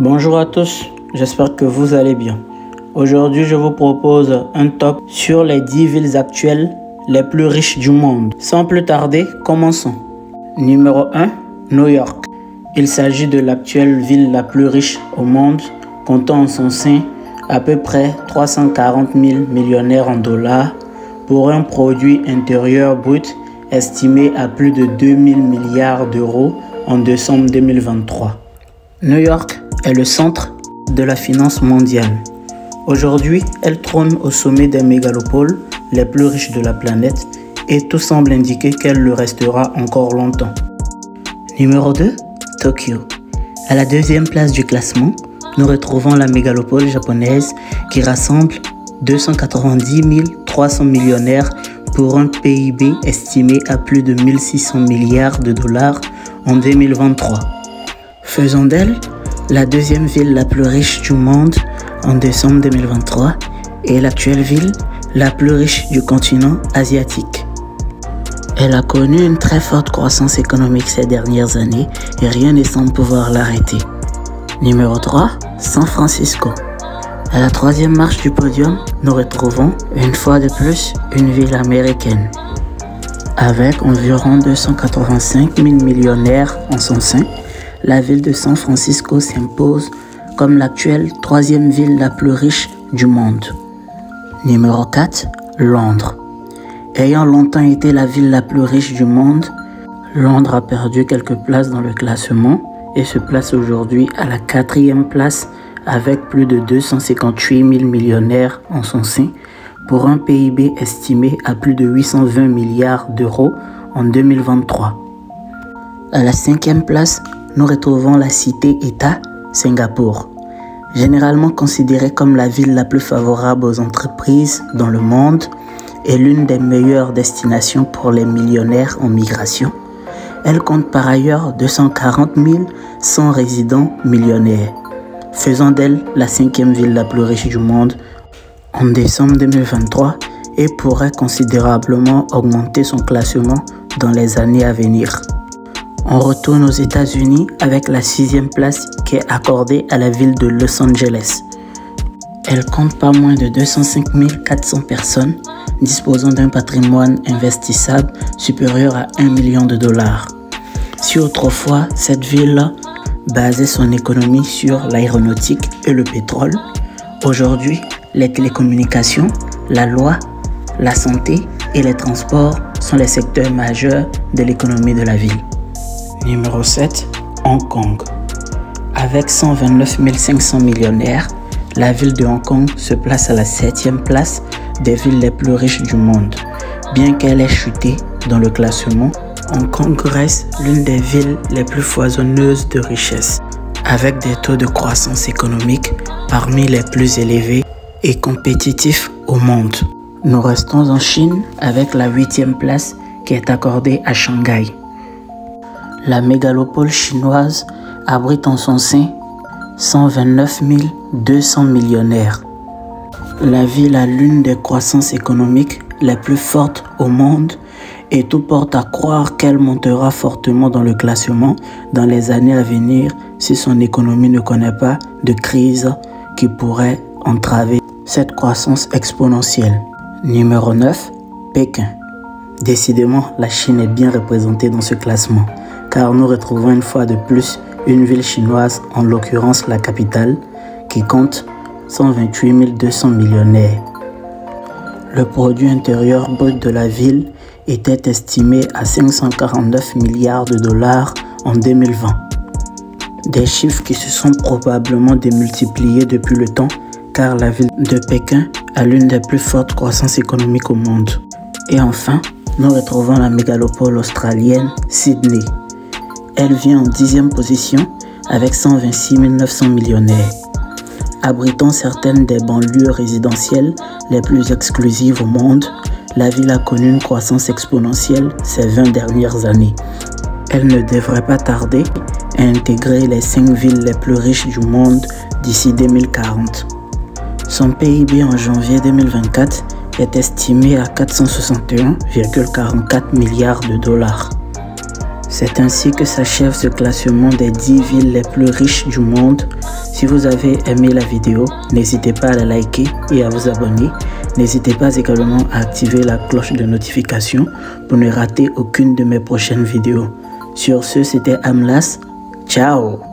Bonjour à tous, j'espère que vous allez bien. Aujourd'hui, je vous propose un top sur les 10 villes actuelles les plus riches du monde. Sans plus tarder, commençons. Numéro 1, New York. Il s'agit de l'actuelle ville la plus riche au monde, comptant en son sein à peu près 340 000 millionnaires en dollars pour un produit intérieur brut estimé à plus de 2 000 milliards d'euros en décembre 2023. New York est le centre de la finance mondiale. Aujourd'hui, elle trône au sommet des mégalopoles les plus riches de la planète et tout semble indiquer qu'elle le restera encore longtemps. Numéro 2, Tokyo. À la deuxième place du classement, nous retrouvons la mégalopole japonaise qui rassemble 290 300 millionnaires pour un PIB estimé à plus de 1600 milliards de dollars en 2023. Faisant d'elle la deuxième ville la plus riche du monde en décembre 2023 et l'actuelle ville la plus riche du continent asiatique. Elle a connu une très forte croissance économique ces dernières années et rien ne semble pouvoir l'arrêter. Numéro 3, San Francisco. À la troisième marche du podium, nous retrouvons une fois de plus une ville américaine. Avec environ 285 000 millionnaires en son sein, la ville de San Francisco s'impose comme l'actuelle troisième ville la plus riche du monde. Numéro 4, Londres. Ayant longtemps été la ville la plus riche du monde, Londres a perdu quelques places dans le classement et se place aujourd'hui à la 4e place avec plus de 258 000 millionnaires en son sein pour un PIB estimé à plus de 820 milliards d'euros en 2023. À la 5e place, nous retrouvons la cité-État, Singapour. Généralement considérée comme la ville la plus favorable aux entreprises dans le monde et l'une des meilleures destinations pour les millionnaires en migration, elle compte par ailleurs 240 100 résidents millionnaires, faisant d'elle la 5e ville la plus riche du monde en décembre 2023 et pourrait considérablement augmenter son classement dans les années à venir. On retourne aux États-Unis avec la 6e place qui est accordée à la ville de Los Angeles. Elle compte pas moins de 205 400 personnes disposant d'un patrimoine investissable supérieur à 1 million de dollars. Si autrefois cette ville basait son économie sur l'aéronautique et le pétrole, aujourd'hui les télécommunications, la loi, la santé et les transports sont les secteurs majeurs de l'économie de la ville. Numéro 7, Hong Kong. Avec 129 500 millionnaires, la ville de Hong Kong se place à la 7e place des villes les plus riches du monde. Bien qu'elle ait chuté dans le classement, Hong Kong reste l'une des villes les plus foisonneuses de richesse, avec des taux de croissance économique parmi les plus élevés et compétitifs au monde. Nous restons en Chine avec la 8e place qui est accordée à Shanghai. La mégalopole chinoise abrite en son sein 129 200 millionnaires. La ville a l'une des croissances économiques les plus fortes au monde et tout porte à croire qu'elle montera fortement dans le classement dans les années à venir si son économie ne connaît pas de crise qui pourrait entraver cette croissance exponentielle. Numéro 9, Pékin. Décidément, la Chine est bien représentée dans ce classement, car nous retrouvons une fois de plus une ville chinoise, en l'occurrence la capitale, qui compte 128 200 millionnaires. Le produit intérieur brut de la ville était estimé à 549 milliards de dollars en 2020. Des chiffres qui se sont probablement démultipliés depuis le temps, car la ville de Pékin a l'une des plus fortes croissances économiques au monde. Et enfin, nous retrouvons la mégalopole australienne Sydney. Elle vient en 10e position avec 126 900 millionnaires. Abritant certaines des banlieues résidentielles les plus exclusives au monde, la ville a connu une croissance exponentielle ces 20 dernières années. Elle ne devrait pas tarder à intégrer les 5 villes les plus riches du monde d'ici 2040. Son PIB en janvier 2024 est estimé à 461,44 milliards de dollars. C'est ainsi que s'achève ce classement des 10 villes les plus riches du monde. Si vous avez aimé la vidéo, n'hésitez pas à la liker et à vous abonner. N'hésitez pas également à activer la cloche de notification pour ne rater aucune de mes prochaines vidéos. Sur ce, c'était Amlas. Ciao!